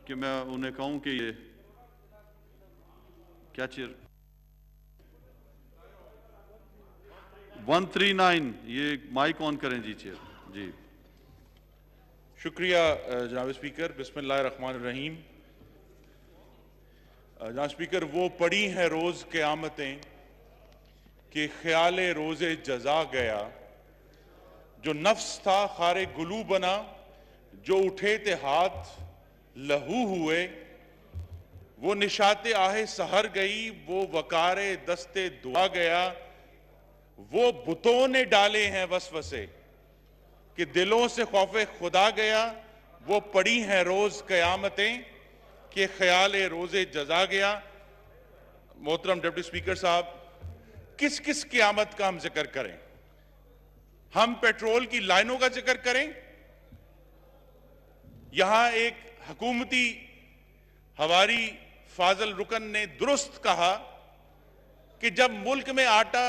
کہ میں انہیں کہوں کہ یہ کیا چیئر 139 یہ مائک آن کریں جی چیئر جی. شکریہ جناب اسپیکر. بسم اللہ الرحمن الرحیم. جناب اسپیکر، وہ پڑی ہیں روز قیامتیں کہ خیال روز جزا گیا، جو نفس تھا خار گلو بنا، جو اٹھے تھے ہاتھ لہو ہوئے، وہ نشاط آہ سحر گئی، وہ وقار دست دعا گیا، وہ بتوں نے ڈالے ہیں وسوسے کہ دلوں سے خوف خدا گیا، وہ پڑی ہیں روز قیامتیں کہ خیال روز جزا گیا. محترم ڈپٹی اسپیکر صاحب، کس کس قیامت کا ہم ذکر کریں؟ ہم پیٹرول کی لائنوں کا ذکر کریں؟ یہاں ایک حکومتی ہماری فاضل رکن نے درست کہا کہ جب ملک میں آٹا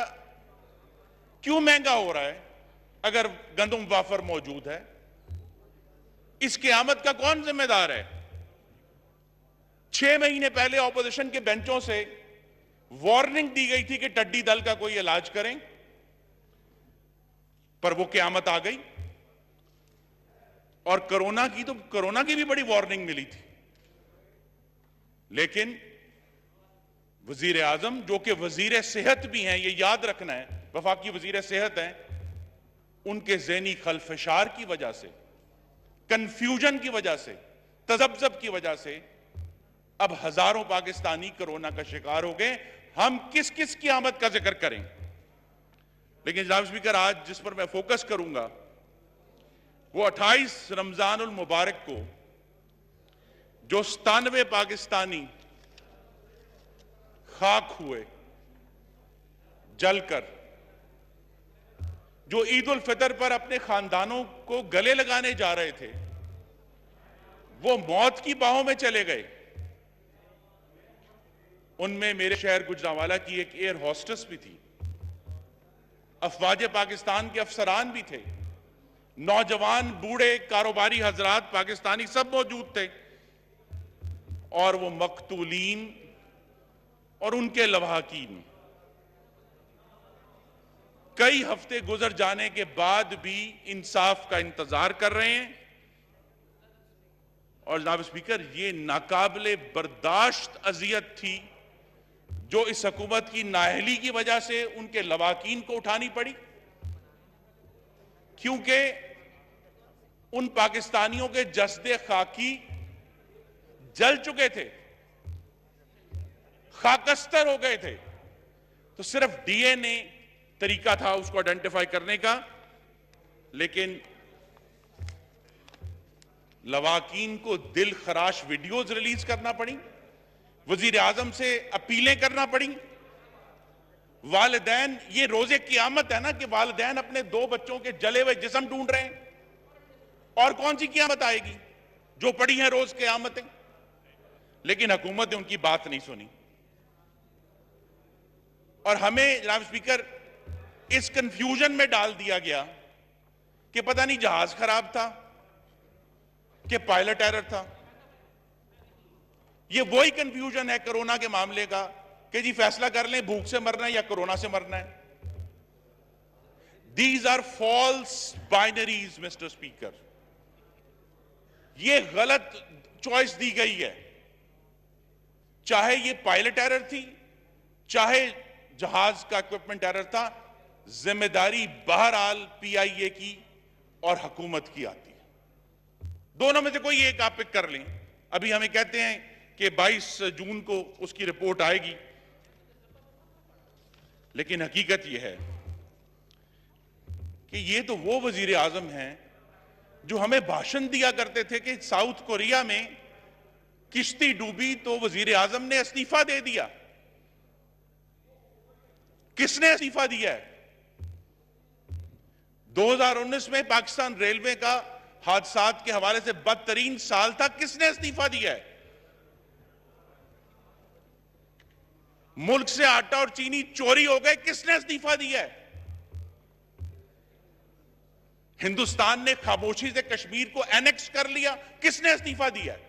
کیوں مہنگا ہو رہا ہے اگر گندم وافر موجود ہے؟ اس قیامت کا کون ذمہ دار ہے؟ 6 مہینے پہلے اپوزیشن کے بینچوں سے وارننگ دی گئی تھی کہ ٹڈی دل کا کوئی علاج کریں، پر وہ قیامت آ گئی. اور کرونا کی بھی بڑی وارننگ ملی تھی، لیکن وزیر اعظم جو کہ وزیر صحت بھی ہیں، یہ یاد رکھنا ہے، وفاقی وزیر صحت ہیں، ان کے ذہنی خلفشار کی وجہ سے، کنفیوژن کی وجہ سے، تذبذب کی وجہ سے اب ہزاروں پاکستانی کرونا کا شکار ہو گئے. ہم کس کس قیامت کا ذکر کریں؟ لیکن جناب اسپیکر، آج جس پر میں فوکس کروں گا وہ 28 رمضان المبارک کو جو 97 پاکستانی خاک ہوئے جل کر، جو عید الفطر پر اپنے خاندانوں کو گلے لگانے جا رہے تھے، وہ موت کی باہوں میں چلے گئے. ان میں میرے شہر گجرانوالہ کی ایک ایئر ہوسٹس بھی تھی، افواج پاکستان کے افسران بھی تھے، نوجوان بوڑھے کاروباری حضرات پاکستانی سب موجود تھے. اور وہ مقتولین اور ان کے لواحقین کئی ہفتے گزر جانے کے بعد بھی انصاف کا انتظار کر رہے ہیں. اور جناب اسپیکر، یہ ناقابل برداشت اذیت تھی جو اس حکومت کی نااہلی کی وجہ سے ان کے لواحقین کو اٹھانی پڑی، کیونکہ ان پاکستانیوں کے جسد خاکی جل چکے تھے، خاکستر ہو گئے تھے. تو صرف ڈی این اے طریقہ تھا اس کو آئیڈینٹیفائی کرنے کا، لیکن لواحقین کو دل خراش ویڈیوز ریلیز کرنا پڑی، وزیر اعظم سے اپیلیں کرنا پڑی. والدین، یہ روز قیامت ہے نا کہ والدین اپنے 2 بچوں کے جلے ہوئے جسم ڈھونڈ رہے ہیں. اور کون سی قیامت آئے گی جو پڑی ہیں روز قیامتیں؟ لیکن حکومت نے ان کی بات نہیں سنی. اور ہمیں جناب اسپیکر اس کنفیوژن میں ڈال دیا گیا کہ پتہ نہیں جہاز خراب تھا کہ پائلٹ ایرر تھا. یہ وہی کنفیوژن ہے کرونا کے معاملے کا کہ جی فیصلہ کر لیں بھوک سے مرنا ہے یا کرونا سے مرنا ہے. These are false binaries, Mr. Speaker. یہ غلط چوائس دی گئی ہے. چاہے یہ پائلٹ ایرر تھی، چاہے جہاز کا اکوپمنٹ ایرر تھا، ذمہ داری بہرحال پی آئی اے کی اور حکومت کی آتی ہے. دونوں میں سے کوئی ایک آپ پک کر لیں. ابھی ہمیں کہتے ہیں کہ 22 جون کو اس کی رپورٹ آئے گی، لیکن حقیقت یہ ہے کہ یہ تو وہ وزیر اعظم ہیں جو ہمیں بھاشن دیا کرتے تھے کہ ساؤتھ کوریا میں کشتی ڈوبی تو وزیر اعظم نے استعفیٰ دے دیا. کس نے استعفیٰ دیا ہے؟ 2019 میں پاکستان ریلوے کا حادثات کے حوالے سے بدترین سال تھا. کس نے استعفیٰ دیا ہے؟ ملک سے آٹا اور چینی چوری ہو گئے. کس نے استعفیٰ دیا ہے؟ ہندوستان نے خاموشی سے کشمیر کو اینیکس کر لیا. کس نے استعفیٰ دیا ہے؟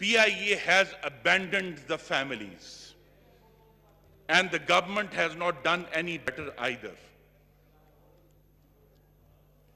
PIA has abandoned the families and the government has not done any better either.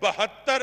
72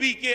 PK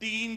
3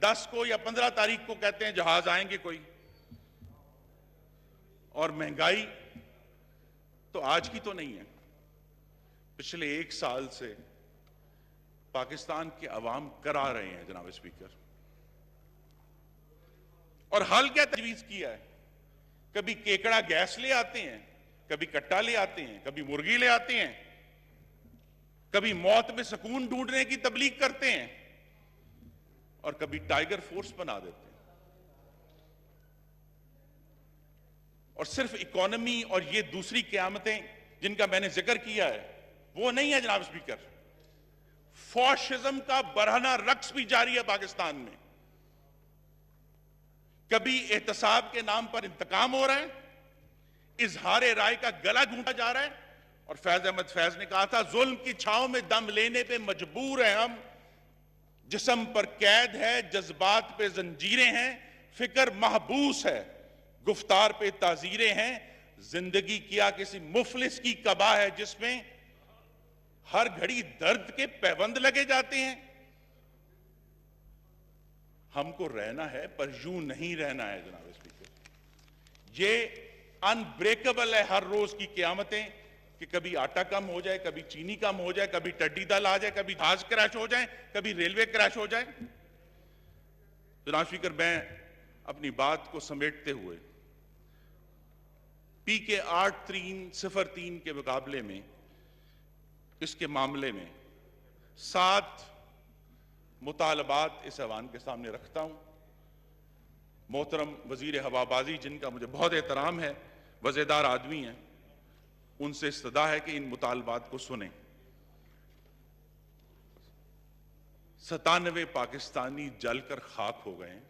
10 کو یا 15 تاریخ کو کہتے ہیں جہاز آئیں گے کوئی. اور مہنگائی تو آج کی تو نہیں ہے, پچھلے 1 سال سے پاکستان کے عوام کرا رہے ہیں جناب اسپیکر. اور حل کیا تجویز کیا ہے؟ کبھی کیکڑا گیس لے آتے ہیں, کبھی کٹا لے آتے ہیں, کبھی مرغی لے آتے ہیں, کبھی موت میں سکون ڈھونڈنے کی تبلیغ کرتے ہیں, اور کبھی ٹائیگر فورس بنا دیتے ہیں. اور صرف اکانومی اور یہ دوسری قیامتیں جن کا میں نے ذکر کیا ہے وہ نہیں ہے جناب اسپیکر, فاشزم کا برہنہ رقص بھی جاری ہے پاکستان میں. کبھی احتساب کے نام پر انتقام ہو رہا ہے, اظہار رائے کا گلا گھونٹا جا رہا ہے, اور فیض احمد فیض نے کہا تھا ظلم کی چھاؤں میں دم لینے پہ مجبور ہیں ہم, جسم پر قید ہے, جذبات پہ زنجیریں ہیں, فکر محبوس ہے, گفتار پہ تعزیریں ہیں, زندگی کیا کسی مفلس کی قبا ہے جس میں ہر گھڑی درد کے پیوند لگے جاتے ہیں. ہم کو رہنا ہے پر یوں نہیں رہنا ہے جناب اسپیکر. یہ انبریکبل ہے ہر روز کی قیامتیں, کہ کبھی آٹا کم ہو جائے, کبھی چینی کم ہو جائے, کبھی ٹڈی دل آ جائے, کبھی جہاز کریش ہو جائے, کبھی ریلوے کریش ہو جائے. جناب اسپیکر, میں اپنی بات کو سمیٹتے ہوئے پی کے 8-3-0-3 کے مقابلے میں اس کے معاملے میں 7 مطالبات اس ایوان کے سامنے رکھتا ہوں. محترم وزیر ہوابازی جن کا مجھے بہت احترام ہے, وزیدار آدمی ہیں, ان سے استدعا ہے کہ ان مطالبات کو سنیں. 97 پاکستانی جل کر خاک ہو گئے ہیں,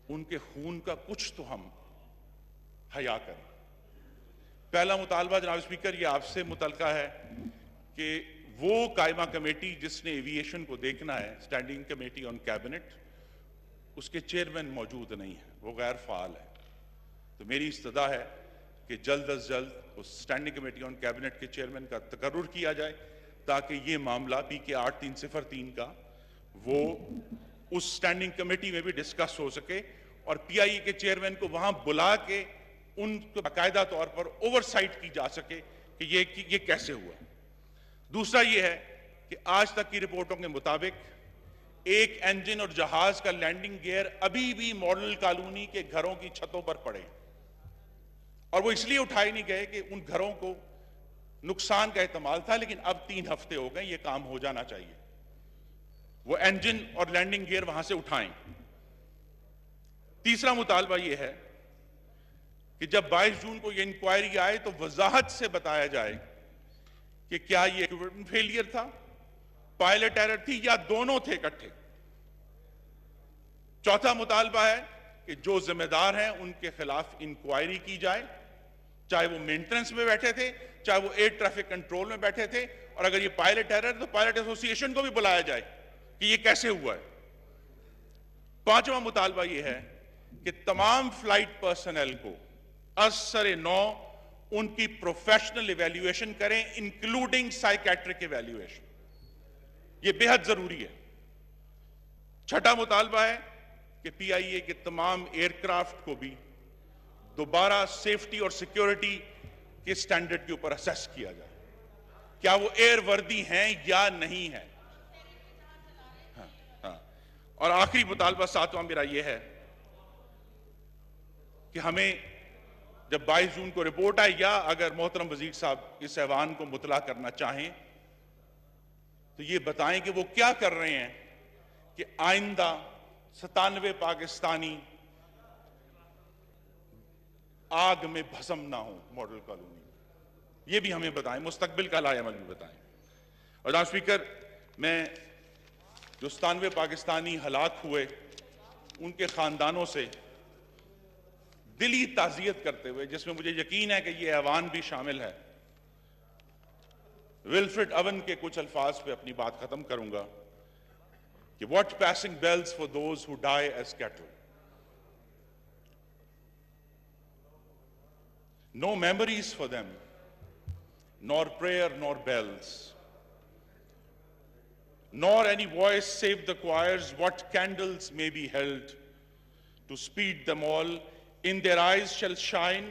ان کے خون کا کچھ تو ہم حیا کریں. پہلا مطالبہ جناب اسپیکر یہ آپ سے متعلقہ ہے کہ وہ قائمہ کمیٹی جس نے ایویشن کو دیکھنا ہے, اسٹینڈنگ کمیٹی آن کیبنٹ, اس کے چیئرمین موجود نہیں ہے, وہ غیر فعال ہے. تو میری استدعا ہے کہ جلد از جلد اس اسٹینڈنگ کمیٹی آن کیبنٹ کے چیئرمین کا تقرر کیا جائے, تاکہ یہ معاملہ پی کے 8-3-0-3 کا وہ اس اسٹینڈنگ کمیٹی میں بھی ڈسکس ہو سکے, اور پی آئی اے کے چیئرمین کو وہاں بلا کے ان کو باقاعدہ طور پر اوور سائٹ کی جا سکے کہ یہ کیسے ہوا. دوسرا یہ ہے کہ آج تک کی رپورٹوں کے مطابق ایک انجن اور جہاز کا لینڈنگ گیئر ابھی بھی ماڈل کالونی کے گھروں کی چھتوں پر پڑے, اور وہ اس لیے اٹھائے نہیں گئے کہ ان گھروں کو نقصان کا احتمال تھا, لیکن اب 3 ہفتے ہو گئے, یہ کام ہو جانا چاہیے, وہ انجن اور لینڈنگ گیئر وہاں سے اٹھائیں. تیسرا مطالبہ یہ ہے کہ جب 22 جون کو یہ انکوائری آئے تو وضاحت سے بتایا جائے کہ کیا یہ ایکوپمنٹ فیلئر تھا, پائلٹ ایرر تھی, یا دونوں تھے اکٹھے. چوتھا مطالبہ ہے کہ جو ذمہ دار ہیں ان کے خلاف انکوائری کی جائے, چاہے وہ مینٹننس میں بیٹھے تھے, چاہے وہ ایئر ٹریفک کنٹرول میں بیٹھے تھے, اور اگر یہ پائلٹ ایرر تو پائلٹ ایسوسی ایشن کو بھی بلایا جائے کہ یہ کیسے ہوا ہے. پانچواں مطالبہ یہ ہے کہ تمام فلائٹ پرسنل کو از سر نو ان کی پروفیشنل ایویلیویشن کریں, انکلوڈنگ سائیکیٹرک ایویلیویشن. یہ بے حد ضروری ہے. چھٹا مطالبہ ہے کہ پی آئی اے کے تمام ایئر کرافٹ کو بھی دوبارہ سیفٹی اور سیکیورٹی کے سٹینڈرڈ کے اوپر اسیس کیا جائے, کیا وہ ایئر وردی ہیں یا نہیں ہیں. اور آخری مطالبہ 7واں میرا یہ ہے کہ ہمیں جب 22 جون کو رپورٹ آئے, یا اگر محترم وزیر صاحب اس ایوان کو مطلع کرنا چاہیں تو یہ بتائیں کہ وہ کیا کر رہے ہیں کہ آئندہ 97 پاکستانی آگ میں بھسم نہ ہوں ماڈل کالونی. یہ بھی ہمیں بتائیں, مستقبل کا لائے عمل بھی بتائیں. اور جناب اسپیکر, میں جو 97 پاکستانی ہلاک ہوئے ان کے خاندانوں سے دلی تعزیت کرتے ہوئے, جس میں مجھے یقین ہے کہ یہ ایوان بھی شامل ہے, ولفریڈ اوون کے کچھ الفاظ پہ اپنی بات ختم کروں گا کہ what passing bells for those who die as cattle. No memories for them, nor prayer nor bells. nor any voice save the choirs, what candles may be held to speed them all. In their eyes shall shine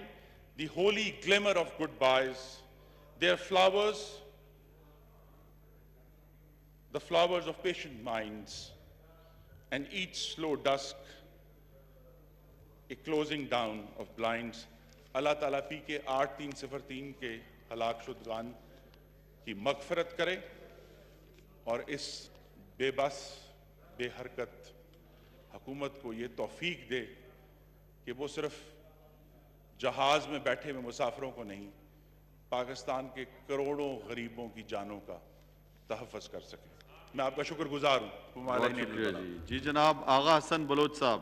the holy glimmer of goodbyes, their flowers, the flowers of patient minds, and each slow dusk, a closing down of blinds. اللہ تعالیٰ پی کے 8303 کے ہلاک شدگان کی مغفرت کرے اور اس بے بس بے حرکت حکومت کو یہ توفیق دے کہ وہ صرف جہاز میں بیٹھے ہوئے مسافروں کو نہیں، پاکستان کے کروڑوں غریبوں کی جانوں کا تحفظ کر سکے. میں آپ کا شکر گزار ہوں. بہت شکریہ جی. جی جناب آغا حسن بلوچ صاحب.